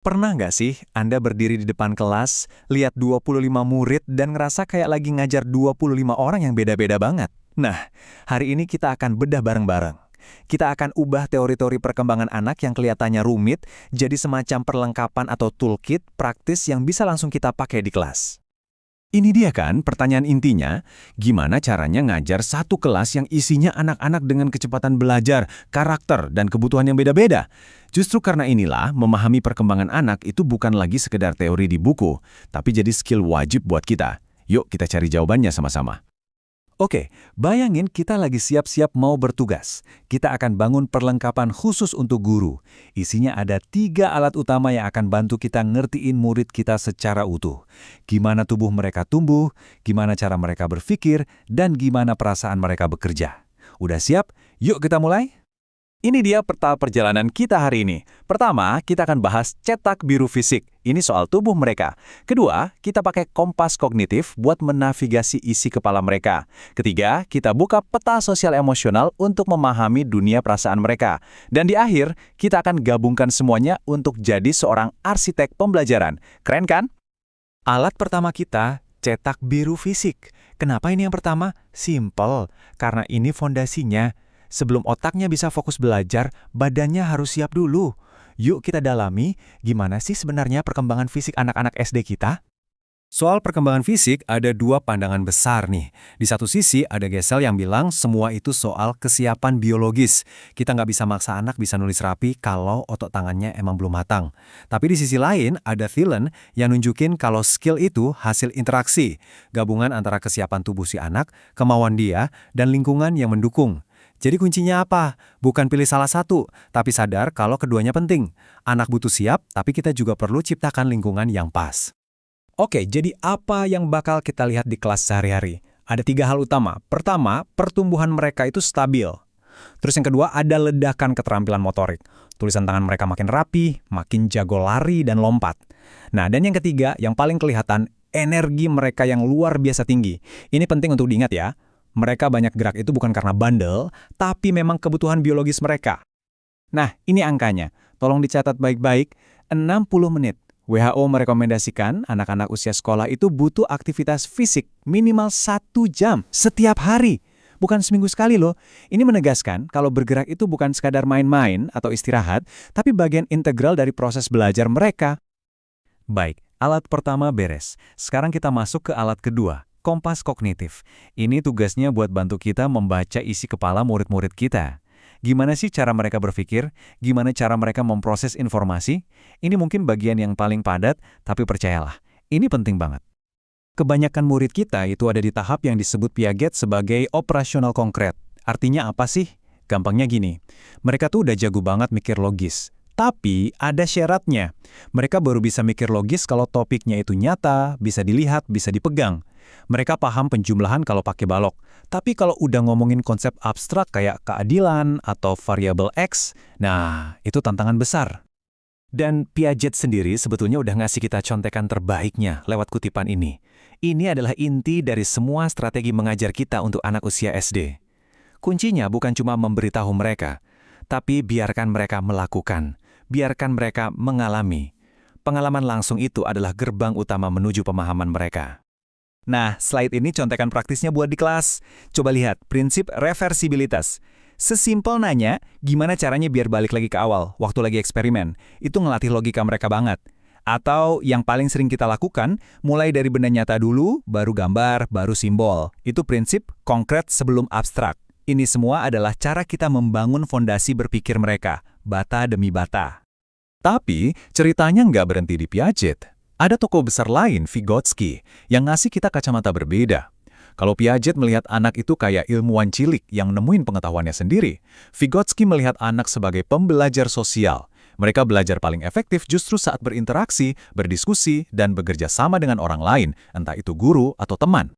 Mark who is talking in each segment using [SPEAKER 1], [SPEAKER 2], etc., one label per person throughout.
[SPEAKER 1] Pernah nggak sih Anda berdiri di depan kelas, lihat 25 murid dan ngerasa kayak lagi ngajar 25 orang yang beda-beda banget? Nah, hari ini kita akan bedah bareng-bareng. Kita akan ubah teori-teori perkembangan anak yang kelihatannya rumit jadi semacam perlengkapan atau toolkit praktis yang bisa langsung kita pakai di kelas. Ini dia kan pertanyaan intinya, gimana caranya ngajar satu kelas yang isinya anak-anak dengan kecepatan belajar, karakter, dan kebutuhan yang beda-beda? Justru karena inilah, memahami perkembangan anak itu bukan lagi sekedar teori di buku, tapi jadi skill wajib buat kita. Yuk kita cari jawabannya sama-sama. Oke, bayangin kita lagi siap-siap mau bertugas. Kita akan bangun perlengkapan khusus untuk guru. Isinya ada 3 alat utama yang akan bantu kita ngertiin murid kita secara utuh. Gimana tubuh mereka tumbuh, gimana cara mereka berpikir, dan gimana perasaan mereka bekerja. Udah siap? Yuk kita mulai! Ini dia peta perjalanan kita hari ini. Pertama, kita akan bahas cetak biru fisik. Ini soal tubuh mereka. Kedua, kita pakai kompas kognitif buat menavigasi isi kepala mereka. Ketiga, kita buka peta sosial emosional untuk memahami dunia perasaan mereka. Dan di akhir, kita akan gabungkan semuanya untuk jadi seorang arsitek pembelajaran. Keren kan? Alat pertama kita, cetak biru fisik. Kenapa ini yang pertama? Simple, karena ini fondasinya. Sebelum otaknya bisa fokus belajar, badannya harus siap dulu. Yuk kita dalami, gimana sih sebenarnya perkembangan fisik anak-anak SD kita? Soal perkembangan fisik, ada 2 pandangan besar nih. Di satu sisi, ada Gesell yang bilang semua itu soal kesiapan biologis. Kita nggak bisa maksa anak bisa nulis rapi kalau otot tangannya emang belum matang. Tapi di sisi lain, ada Thielen yang nunjukin kalau skill itu hasil interaksi. Gabungan antara kesiapan tubuh si anak, kemauan dia, dan lingkungan yang mendukung. Jadi kuncinya apa? Bukan pilih salah satu, tapi sadar kalau keduanya penting. Anak butuh siap, tapi kita juga perlu ciptakan lingkungan yang pas. Oke, jadi apa yang bakal kita lihat di kelas sehari-hari? Ada 3 hal utama. Pertama, pertumbuhan mereka itu stabil. Terus yang kedua, ada ledakan keterampilan motorik. Tulisan tangan mereka makin rapi, makin jago lari dan lompat. Nah, dan yang ketiga, yang paling kelihatan, energi mereka yang luar biasa tinggi. Ini penting untuk diingat ya. Mereka banyak gerak itu bukan karena bandel, tapi memang kebutuhan biologis mereka. Nah, ini angkanya. Tolong dicatat baik-baik, 60 menit. WHO merekomendasikan anak-anak usia sekolah itu butuh aktivitas fisik minimal 1 jam setiap hari. Bukan seminggu sekali loh. Ini menegaskan kalau bergerak itu bukan sekadar main-main atau istirahat, tapi bagian integral dari proses belajar mereka. Baik, alat pertama beres. Sekarang kita masuk ke alat kedua. Kompas kognitif. Ini tugasnya buat bantu kita membaca isi kepala murid-murid kita. Gimana sih cara mereka berpikir? Gimana cara mereka memproses informasi? Ini mungkin bagian yang paling padat, tapi percayalah, ini penting banget. Kebanyakan murid kita itu ada di tahap yang disebut Piaget sebagai operasional konkret. Artinya apa sih? Gampangnya gini, mereka tuh udah jago banget mikir logis. Tapi ada syaratnya. Mereka baru bisa mikir logis kalau topiknya itu nyata, bisa dilihat, bisa dipegang. Mereka paham penjumlahan kalau pakai balok. Tapi kalau udah ngomongin konsep abstrak kayak keadilan atau variabel X, nah itu tantangan besar. Dan Piaget sendiri sebetulnya udah ngasih kita contekan terbaiknya lewat kutipan ini. Ini adalah inti dari semua strategi mengajar kita untuk anak usia SD. Kuncinya bukan cuma memberitahu mereka, tapi biarkan mereka melakukan. Biarkan mereka mengalami. Pengalaman langsung itu adalah gerbang utama menuju pemahaman mereka. Nah, slide ini contekan praktisnya buat di kelas. Coba lihat, prinsip reversibilitas. Sesimpel nanya, gimana caranya biar balik lagi ke awal, waktu lagi eksperimen. Itu ngelatih logika mereka banget. Atau yang paling sering kita lakukan, mulai dari benda nyata dulu, baru gambar, baru simbol. Itu prinsip konkret sebelum abstrak. Ini semua adalah cara kita membangun fondasi berpikir mereka, bata demi bata. Tapi, ceritanya nggak berhenti di Piaget. Ada tokoh besar lain, Vygotsky, yang ngasih kita kacamata berbeda. Kalau Piaget melihat anak itu kayak ilmuwan cilik yang nemuin pengetahuannya sendiri, Vygotsky melihat anak sebagai pembelajar sosial. Mereka belajar paling efektif justru saat berinteraksi, berdiskusi, dan bekerja sama dengan orang lain, entah itu guru atau teman.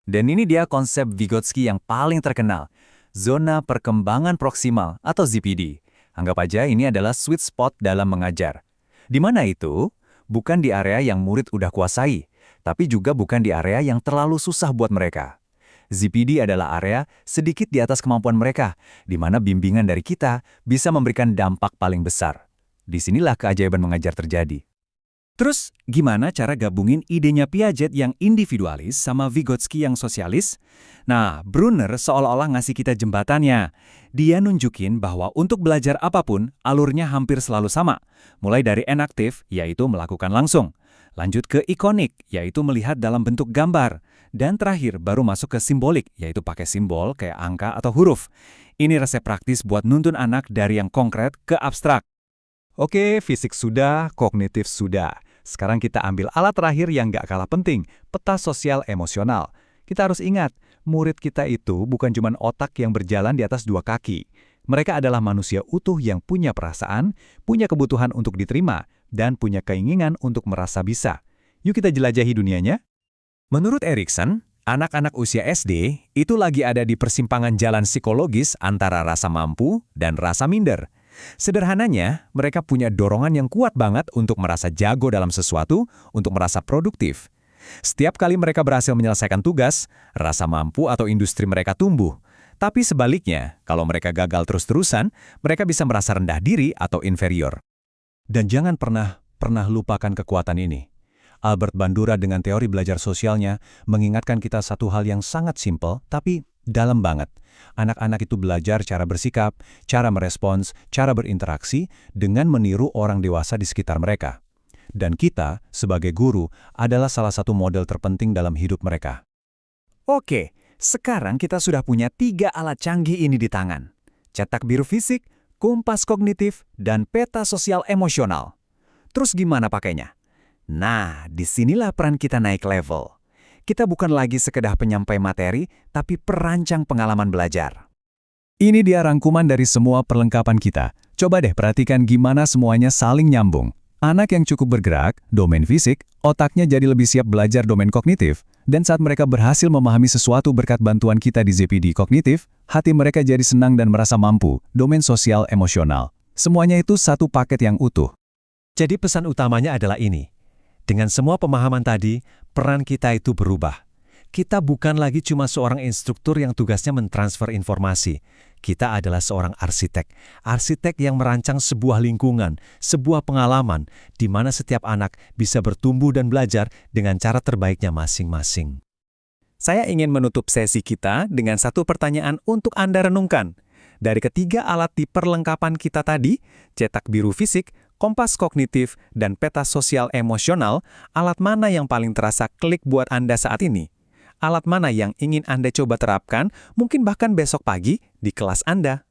[SPEAKER 1] Dan ini dia konsep Vygotsky yang paling terkenal, zona perkembangan proksimal atau ZPD. Anggap aja ini adalah sweet spot dalam mengajar. Di mana itu? Bukan di area yang murid udah kuasai, tapi juga bukan di area yang terlalu susah buat mereka. ZPD adalah area sedikit di atas kemampuan mereka, di mana bimbingan dari kita bisa memberikan dampak paling besar. Disinilah keajaiban mengajar terjadi.
[SPEAKER 2] Terus, gimana cara gabungin idenya Piaget yang individualis sama Vygotsky yang sosialis? Nah, Brunner seolah-olah ngasih kita jembatannya. Dia nunjukin bahwa untuk belajar apapun, alurnya hampir selalu sama. Mulai dari enaktif, yaitu melakukan langsung. Lanjut ke ikonik, yaitu melihat dalam bentuk gambar. Dan terakhir, baru masuk ke simbolik, yaitu pakai simbol kayak angka atau huruf. Ini resep praktis buat nuntun anak dari yang konkret ke abstrak.
[SPEAKER 1] Oke, fisik sudah, kognitif sudah. Sekarang kita ambil alat terakhir yang gak kalah penting, peta sosial emosional. Kita harus ingat, murid kita itu bukan cuma otak yang berjalan di atas dua kaki. Mereka adalah manusia utuh yang punya perasaan, punya kebutuhan untuk diterima, dan punya keinginan untuk merasa bisa. Yuk kita jelajahi dunianya. Menurut Erikson, anak-anak usia SD itu lagi ada di persimpangan jalan psikologis antara rasa mampu dan rasa minder. Sederhananya, mereka punya dorongan yang kuat banget untuk merasa jago dalam sesuatu, untuk merasa produktif. Setiap kali mereka berhasil menyelesaikan tugas, rasa mampu atau industri mereka tumbuh. Tapi sebaliknya, kalau mereka gagal terus-terusan, mereka bisa merasa rendah diri atau inferior. Dan jangan pernah lupakan kekuatan ini. Albert Bandura dengan teori belajar sosialnya mengingatkan kita satu hal yang sangat simpel, tapi dalam banget. Anak-anak itu belajar cara bersikap, cara merespons, cara berinteraksi dengan meniru orang dewasa di sekitar mereka. Dan kita, sebagai guru, adalah salah satu model terpenting dalam hidup mereka. Oke, sekarang kita sudah punya 3 alat canggih ini di tangan. Cetak biru fisik, kompas kognitif, dan peta sosial emosional. Terus gimana pakainya? Nah, disinilah peran kita naik level. Kita bukan lagi sekedar penyampai materi, tapi perancang pengalaman belajar. Ini dia rangkuman dari semua perlengkapan kita. Coba deh perhatikan gimana semuanya saling nyambung. Anak yang cukup bergerak, domain fisik, otaknya jadi lebih siap belajar domain kognitif. Dan saat mereka berhasil memahami sesuatu berkat bantuan kita di ZPD Kognitif, hati mereka jadi senang dan merasa mampu, domain sosial emosional. Semuanya itu satu paket yang utuh. Jadi pesan utamanya adalah ini. Dengan semua pemahaman tadi, peran kita itu berubah. Kita bukan lagi cuma seorang instruktur yang tugasnya mentransfer informasi. Kita adalah seorang arsitek. Arsitek yang merancang sebuah lingkungan, sebuah pengalaman, di mana setiap anak bisa bertumbuh dan belajar dengan cara terbaiknya masing-masing. Saya ingin menutup sesi kita dengan satu pertanyaan untuk Anda renungkan. Dari ketiga alat di perlengkapan kita tadi, cetak biru fisik, kompas kognitif, dan peta sosial emosional, alat mana yang paling terasa klik buat Anda saat ini? Alat mana yang ingin Anda coba terapkan, mungkin bahkan besok pagi di kelas Anda?